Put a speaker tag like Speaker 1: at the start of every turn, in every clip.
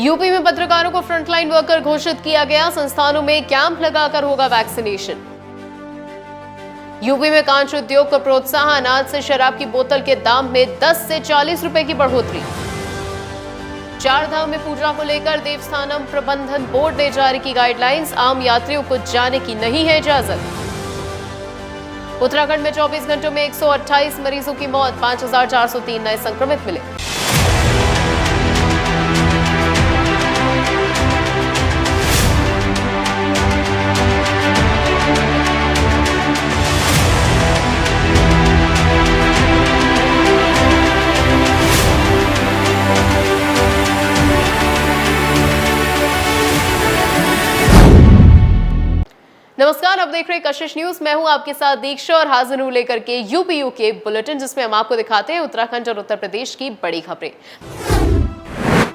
Speaker 1: UP में पत्रकारों को फ्रंटलाइन वर्कर घोषित किया गया। संस्थानों में कैंप लगाकर होगा वैक्सीनेशन। यूपी में कांच उद्योग को प्रोत्साहन। आज से शराब की बोतल के दाम में 10 से 40 रुपए की बढ़ोतरी। चार धाम में पूजा को लेकर देवस्थानम प्रबंधन बोर्ड ने जारी की गाइडलाइंस। आम यात्रियों को जाने की नहीं है इजाजत। उत्तराखंड में 24 घंटों में 128 मरीजों की मौत, 5403 नए संक्रमित मिले। नमस्कार, आप देख रहे हैं कशिश न्यूज। मैं हूं आपके साथ दीक्षा और हाजिर हूं लेकर के यूपीयू के बुलेटिन, जिसमें हम आपको दिखाते हैं उत्तराखंड और उत्तर प्रदेश की बड़ी खबरें।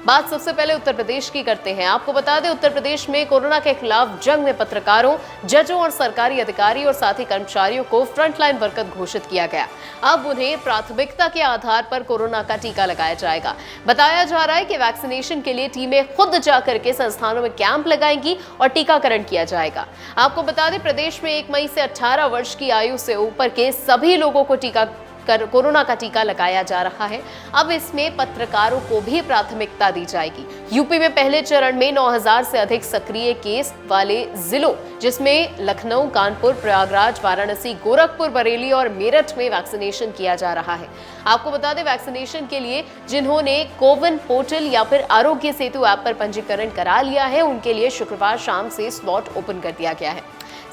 Speaker 1: बात सबसे पहले उत्तर प्रदेश की करते हैं। आपको बता दें, उत्तर प्रदेश में कोरोना के खिलाफ जंग में पत्रकारों, जजों और सरकारी अधिकारी और साथी कर्मचारियों को फ्रंटलाइन वर्कर घोषित किया गया। अब उन्हें प्राथमिकता के आधार पर कोरोना का टीका लगाया जाएगा। बताया जा रहा है कि वैक्सीनेशन के लिए टीमें खुद जाकर के संस्थानों में कैंप लगाएंगी और टीकाकरण किया जाएगा। आपको बता दें, प्रदेश में 1 मई से 18 वर्ष की आयु से ऊपर के सभी लोगों को कोरोना का टीका लगाया जा रहा है। अब इसमें पत्रकारों को भी प्राथमिकता दी जाएगी। यूपी में पहले चरण में 9000 से अधिक सक्रिय केस वाले जिलों, जिसमें लखनऊ, कानपुर, प्रयागराज, वाराणसी, गोरखपुर, बरेली और मेरठ में वैक्सीनेशन किया जा रहा है। आपको बता दें, वैक्सीनेशन के लिए जिन्होंने कोविन पोर्टल या फिर आरोग्य सेतु ऐप पर पंजीकरण करा लिया है, उनके लिए शुक्रवार शाम से स्लॉट ओपन कर दिया गया है।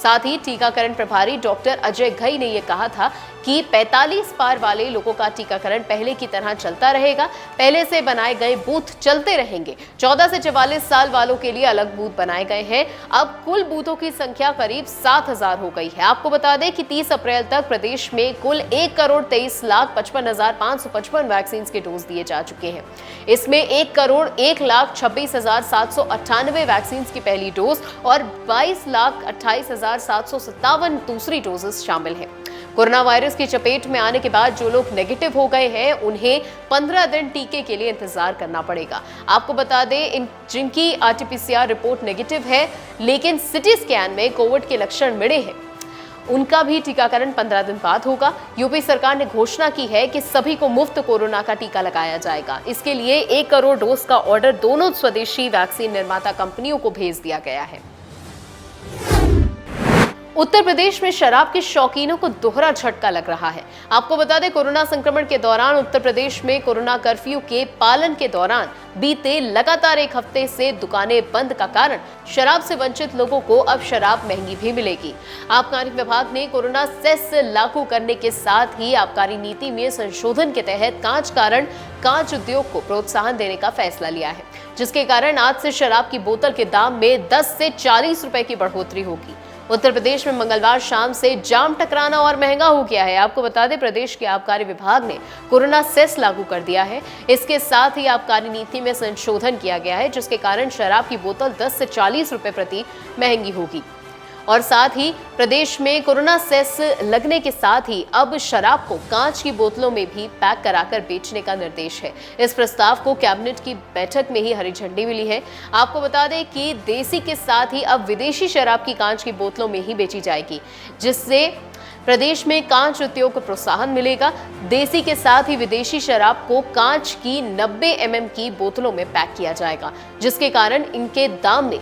Speaker 1: साथ ही टीकाकरण प्रभारी डॉक्टर अजय घई ने यह कहा था कि 45 पार वाले लोगों का टीकाकरण पहले की तरह चलता रहेगा। पहले से बनाए गए बूथ चलते रहेंगे। 14 से 44 साल वालों के लिए अलग बूथ बनाए गए हैं। अब कुल बूथों की संख्या करीब 7000 हो गई है। आपको बता दें कि 30 अप्रैल तक प्रदेश में कुल 1,23,55,555 वैक्सीन के डोज दिए जा चुके हैं। इसमें 1,01,26,798 वैक्सीन की पहली डोज और 22,28,757 दूसरी डोजेस शामिल हैं। कोरोना वायरस की चपेट में आने के बाद जो लोग नेगेटिव हो गए हैं, उन्हें 15 दिन टीके के लिए इंतजार करना पड़ेगा। आपको बता दें, जिनकी आरटीपीसीआर रिपोर्ट नेगेटिव है लेकिन सिटी स्कैन में कोविड के लक्षण मिले हैं, उनका भी टीकाकरण 15 दिन बाद होगा। यूपी सरकार ने घोषणा की है कि सभी को मुफ्त कोरोना का टीका लगाया जाएगा। इसके लिए 1 करोड़ डोज का ऑर्डर दोनों स्वदेशी वैक्सीन निर्माता कंपनियों को भेज दिया गया है। उत्तर प्रदेश में शराब के शौकीनों को दोहरा झटका लग रहा है। आपको बता दें, कोरोना संक्रमण के दौरान उत्तर प्रदेश में कोरोना कर्फ्यू के पालन के दौरान बीते लगातार 1 हफ्ते से दुकानें बंद का कारण शराब से वंचित लोगों को अब शराब महंगी भी मिलेगी। आबकारी विभाग ने कोरोना सेस लागू करने के साथ ही आबकारी नीति में संशोधन के तहत कांच उद्योग को प्रोत्साहन देने का फैसला लिया है, जिसके कारण आज से शराब की बोतल के दाम में 10 से 40 रुपए की बढ़ोतरी होगी। उत्तर प्रदेश में मंगलवार शाम से जाम टकराना और महंगा हो गया है। आपको बता दें, प्रदेश के आबकारी विभाग ने कोरोना सेस लागू कर दिया है। इसके साथ ही आबकारी नीति में संशोधन किया गया है, जिसके कारण शराब की बोतल 10 से 40 रुपए प्रति महंगी होगी। और साथ ही प्रदेश में कोरोना सेस लगने के साथ ही अब शराब को कांच की बोतलों में भी पैक कराकर बेचने का निर्देश है। इस प्रस्ताव को कैबिनेट की बैठक में ही हरी झंडी मिली है। आपको बता दें कि देसी के साथ ही अब विदेशी शराब की कांच की बोतलों में ही बेची जाएगी, जिससे प्रदेश में कांच उद्योग को प्रोत्साहन मिलेगा। देसी के साथ ही विदेशी शराब को कांच की 90 mm की बोतलों में पैक किया जाएगा, जिसके कारण इनके दाम में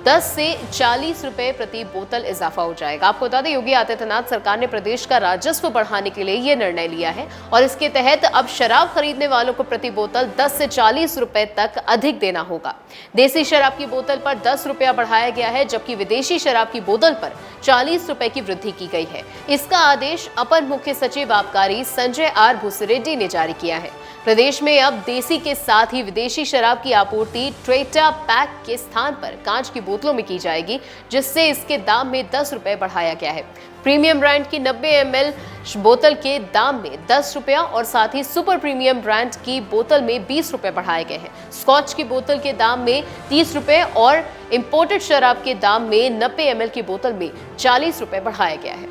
Speaker 1: 10 से 40 रुपए प्रति बोतल इजाफा हो जाएगा। आपको बता दें, योगी आदित्यनाथ सरकार ने प्रदेश का राजस्व बढ़ाने के लिए यह निर्णय लिया है और इसके तहत अब शराब खरीदने वालों को प्रति बोतल 10 से 40 रुपए तक अधिक देना होगा। देसी शराब की बोतल पर 10 रुपया बढ़ाया गया है, जबकि विदेशी शराब की बोतल पर 40 रुपए की वृद्धि की गई है। इसका आदेश अपर मुख्य सचिव आबकारी संजय आर भूसरेड्डी ने जारी किया है। प्रदेश में अब देसी के साथ ही विदेशी शराब की आपूर्ति ट्रेटा पैक के स्थान पर कांच की बोतलों में की जाएगी, जिससे इसके दाम में 10 रुपए बढ़ाया गया है। प्रीमियम ब्रांड की 90 ml बोतल के दाम में 10 रुपया और साथ ही सुपर प्रीमियम ब्रांड की बोतल में 20 रुपए बढ़ाए गए हैं। स्कॉच की बोतल के दाम में 30 रुपए और इंपोर्टेड शराब के दाम में 90 ml की बोतल में 40 रुपए बढ़ाया गया है।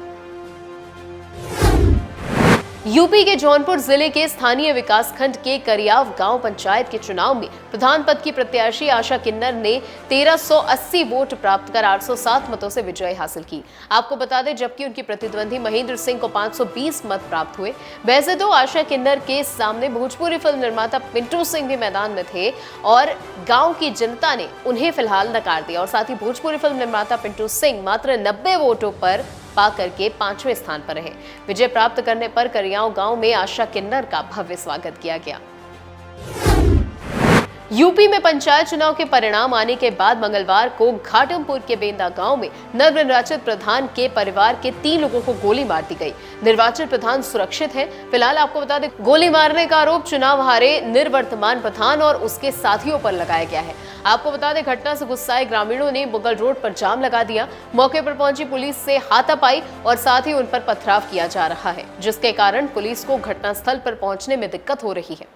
Speaker 1: यूपी के जौनपुर जिले के स्थानीय विकासखंड के करियाव गांव पंचायत के चुनाव में प्रधान पद की प्रत्याशी आशा किन्नर ने 1380 वोट प्राप्त कर 807 मतों से विजय हासिल की। आपको बता दें, जबकि उनकी प्रतिद्वंदी महेंद्र सिंह को 520 मत प्राप्त हुए। वैसे तो आशा किन्नर के सामने भोजपुरी फिल्म निर्माता पिंटू सिंह भी मैदान में थे और गाँव की जनता ने उन्हें फिलहाल नकार दिया और साथ ही भोजपुरी फिल्म निर्माता पिंटू सिंह मात्र 90 वोटों पर पाकर के 5वें स्थान पर रहे। विजय प्राप्त करने पर करियाव गांव में आशा किन्नर का भव्य स्वागत किया गया। यूपी में पंचायत चुनाव के परिणाम आने के बाद मंगलवार को घाटमपुर के बेंदा गांव में नवनिर्वाचित प्रधान के परिवार के 3 लोगों को गोली मार दी गई। निर्वाचित प्रधान सुरक्षित है। फिलहाल आपको बता दें, गोली मारने का आरोप चुनाव हारे निर्वर्तमान प्रधान और उसके साथियों पर लगाया गया है। आपको बता दें, घटना से गुस्साए ग्रामीणों ने मुगल रोड पर जाम लगा दिया। मौके पर पहुंची पुलिस से हाथापाई और साथ ही उन पर पथराव किया जा रहा है, जिसके कारण पुलिस को घटनास्थल पर पहुंचने में दिक्कत हो रही है।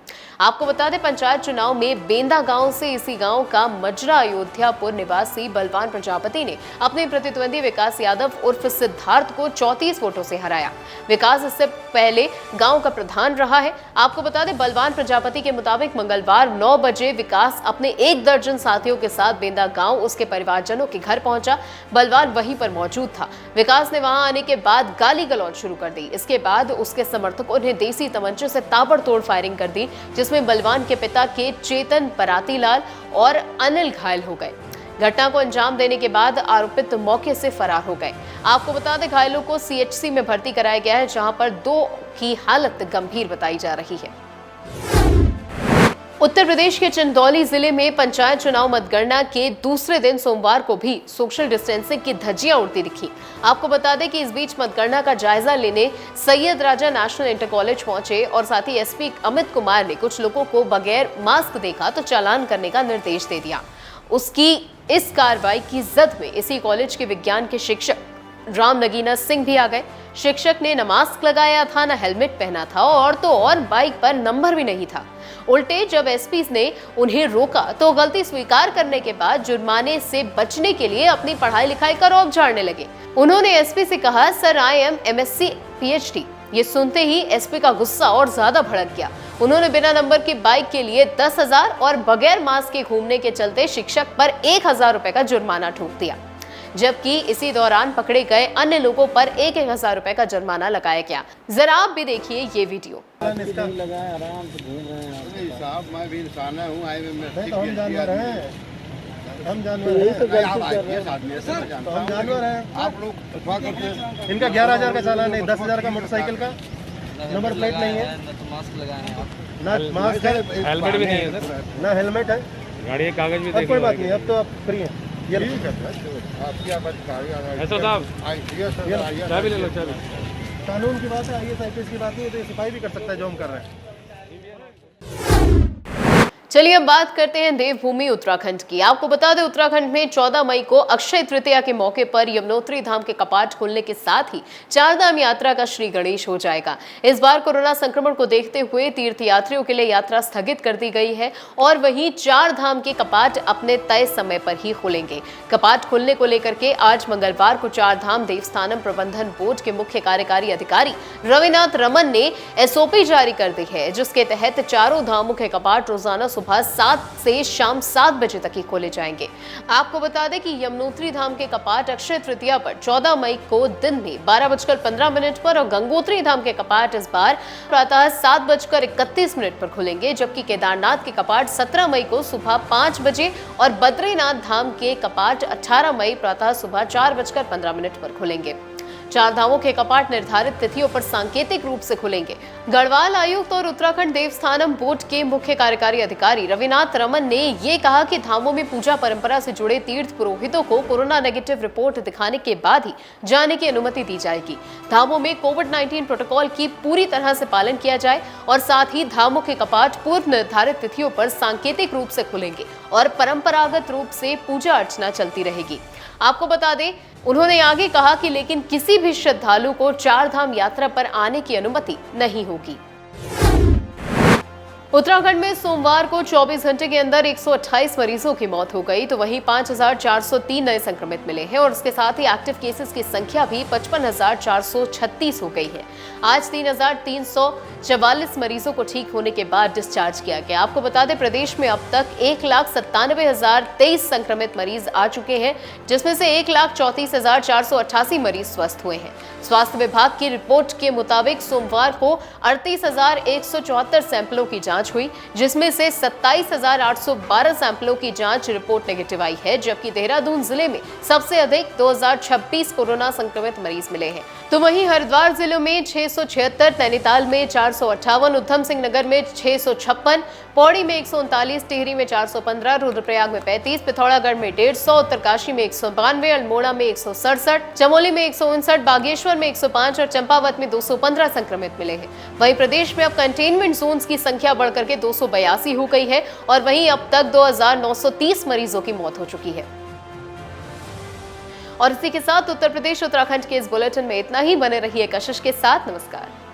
Speaker 1: आपको बता दें, पंचायत चुनाव में बेंदा गांव से इसी गांव का मजरा अयोध्यापुर निवासी बलवान प्रजापति ने अपने प्रतिद्वंदी विकास यादव उर्फ सिद्धार्थ को 34 वोटों से हराया। विकास इससे पहले गांव का प्रधान रहा है। आपको बता दें, बलवान प्रजापति के मुताबिक मंगलवार 9 बजे विकास अपने 1 दर्जन साथियों के साथ बेंदा गांव उसके परिवारजनों के घर पहुंचा। बलवान वहीं पर मौजूद था। विकास ने वहां आने के बाद गाली गलौज शुरू कर दी। इसके बाद उसके समर्थकों ने देसी तमंचे से ताबड़तोड़ फायरिंग कर दी, जिसमें बलवान के पिता के चेतन परातीलाल और अनिल घायल हो गए। घटना को अंजाम देने के बाद आरोपित मौके से फरार हो गए। आपको बता दें, घायलों को सीएचसी में भर्ती कराया गया है, जहां पर 2 की हालत गंभीर बताई जा रही है। उत्तर प्रदेश के चंदौली जिले में पंचायत चुनाव मतगणना के दूसरे दिन सोमवार को भी सोशल डिस्टेंसिंग की धज्जियां उड़ती दिखी। आपको बता दें कि इस बीच मतगणना का जायजा लेने सैयद राजा नेशनल इंटर कॉलेज पहुंचे और साथ ही एसपी अमित कुमार ने कुछ लोगों को बगैर मास्क देखा तो चालान करने का निर्देश दे दिया। उसकी इस कार्रवाई की जद में इसी कॉलेज के विज्ञान के शिक्षक राम नगीना सिंह भी आ गए। शिक्षक ने न मास्क लगाया था, न हेलमेट पहना था और तो और बाइक पर नंबर भी नहीं था। उल्टे जब एसपी ने उन्हें रोका तो गलती स्वीकार करने के बाद जुर्माने से बचने के लिए अपनी पढ़ाई लिखाई का रौब झाड़ने लगे। उन्होंने एसपी से कहा, sir I am MSc PhD। ये सुनते ही एसपी का गुस्सा और ज्यादा भड़क गया। उन्होंने बिना नंबर की बाइक के लिए 10,000 और बगैर मास्क के घूमने के चलते शिक्षक पर 1,000 रुपए का जुर्माना ठोक दिया, जबकि इसी दौरान पकड़े गए अन्य लोगों पर 1,000 रुपए का जुर्माना लगाया गया। जरा आप भी देखिए ये वीडियो।
Speaker 2: आराम से घूम रहे हैं साहब, मैं भी इंसान हूँ, हम जानवर हैं, हम जानवर हैं, आप लोग अफवाह करते हैं। इनका 11,000 का चालान है, 10,000 का मोटरसाइकिल का नंबर प्लेट नहीं है, ना मास्क है,
Speaker 3: हेलमेट भी नहीं है सर,
Speaker 2: ना हेलमेट है,
Speaker 3: गाड़ी का कागज भी
Speaker 2: अब कोई बात नहीं, अब तो आप फ्री हैं। ये
Speaker 3: ऐसा साहब चाय भी ले लो, चाय।
Speaker 2: कानून की बात है, IAS की बात नहीं है, तो ये सिपाही भी कर सकता है जो हम कर रहे हैं।
Speaker 1: चलिए अब बात करते हैं देवभूमि उत्तराखंड की। आपको बता दें, उत्तराखंड में 14 मई को अक्षय तृतीया के मौके पर यमुनोत्री धाम के कपाट खुलने के साथ ही 4 धाम यात्रा का श्री गणेश हो जाएगा। इस बार कोरोना संक्रमण को देखते हुए तीर्थयात्रियों के लिए यात्रा स्थगित कर दी गई है और वहीं 4 धाम के कपाट अपने तय समय पर ही खुलेंगे। कपाट खुलने को लेकर के आज मंगलवार को 4 धाम देवस्थानम प्रबंधन बोर्ड के मुख्य कार्यकारी अधिकारी रविनाथ रमन ने SOP जारी कर दी है, जिसके तहत चारों धामों के कपाट रोजाना सुबह 7 से शाम 7 बजे तक ही खोले जाएंगे। आपको बता दें कि यमुनोत्री धाम के कपाट अक्षय तृतीया पर 14 मई को दिन में 12:15 पर और गंगोत्री धाम के कपाट इस बार प्रातः 7:31 पर खुलेंगे, जबकि केदारनाथ के कपाट 17 मई को सुबह 5 बजे और बद्रीनाथ धाम के कपाट 18 मई प्रातः सुबह 4:15 पर खुलेंगे। 4 धामों के कपाट निर्धारित तिथियों पर सांकेतिक रूप से खुलेंगे। गढ़वाल आयुक्त और उत्तराखंड देवस्थानम बोर्ड के मुख्य कार्यकारी अधिकारी रविनाथ रमन ने ये कहा कि धामों में पूजा परंपरा से जुड़े तीर्थ पुरोहितों को कोरोना नेगेटिव रिपोर्ट दिखाने के बाद ही जाने की अनुमति दी जाएगी। धामों में कोविड-19 प्रोटोकॉल की पूरी तरह से पालन किया जाए और साथ ही धामों के कपाट पूर्व निर्धारित तिथियों पर सांकेतिक रूप से खुलेंगे और परंपरागत रूप से पूजा अर्चना चलती रहेगी। आपको बता दें, उन्होंने आगे कहा कि लेकिन किसी भी श्रद्धालु को 4 धाम यात्रा पर आने की अनुमति नहीं होगी। उत्तराखंड में सोमवार को 24 घंटे के अंदर 128 मरीजों की मौत हो गई, तो वहीं 5,403 नए संक्रमित मिले हैं और उसके साथ ही एक्टिव केसेस की संख्या भी 55,436 हो गई है। आज 3,344 मरीजों को ठीक होने के बाद डिस्चार्ज किया गया। आपको बता दें, प्रदेश में अब तक 1,97,023 संक्रमित मरीज आ चुके हैं, जिसमें से 1,34,488 मरीज स्वस्थ हुए हैं। स्वास्थ्य विभाग की रिपोर्ट के मुताबिक सोमवार को 38,174 सैंपलों की जांच हुई, जिसमें से 27,812 सैंपलों की जांच रिपोर्ट नेगेटिव आई है, जबकि देहरादून जिले में सबसे अधिक 2,026 कोरोना संक्रमित मरीज मिले हैं। तो वहीं हरिद्वार जिले में 676, नैनीताल में 458, उधम सिंह नगर में 656, पौड़ी में 139, टिहरी में 415, रुद्रप्रयाग में 35, पिथौरागढ़ में 150, उत्तरकाशी में 192, अल्मोड़ा में 167, चमोली में 159, बागेश्वर में 105 और चंपावत में 215 संक्रमित मिले हैं। वहीं प्रदेश में अब कंटेनमेंट जोन्स की संख्या बढ़कर के 282 हो गई है और वहीं अब तक 2,930 मरीजों की मौत हो चुकी है। और इसी के साथ उत्तर प्रदेश उत्तराखंड के इस बुलेटिन में इतना ही। बने रहिए कशिश के साथ। नमस्कार।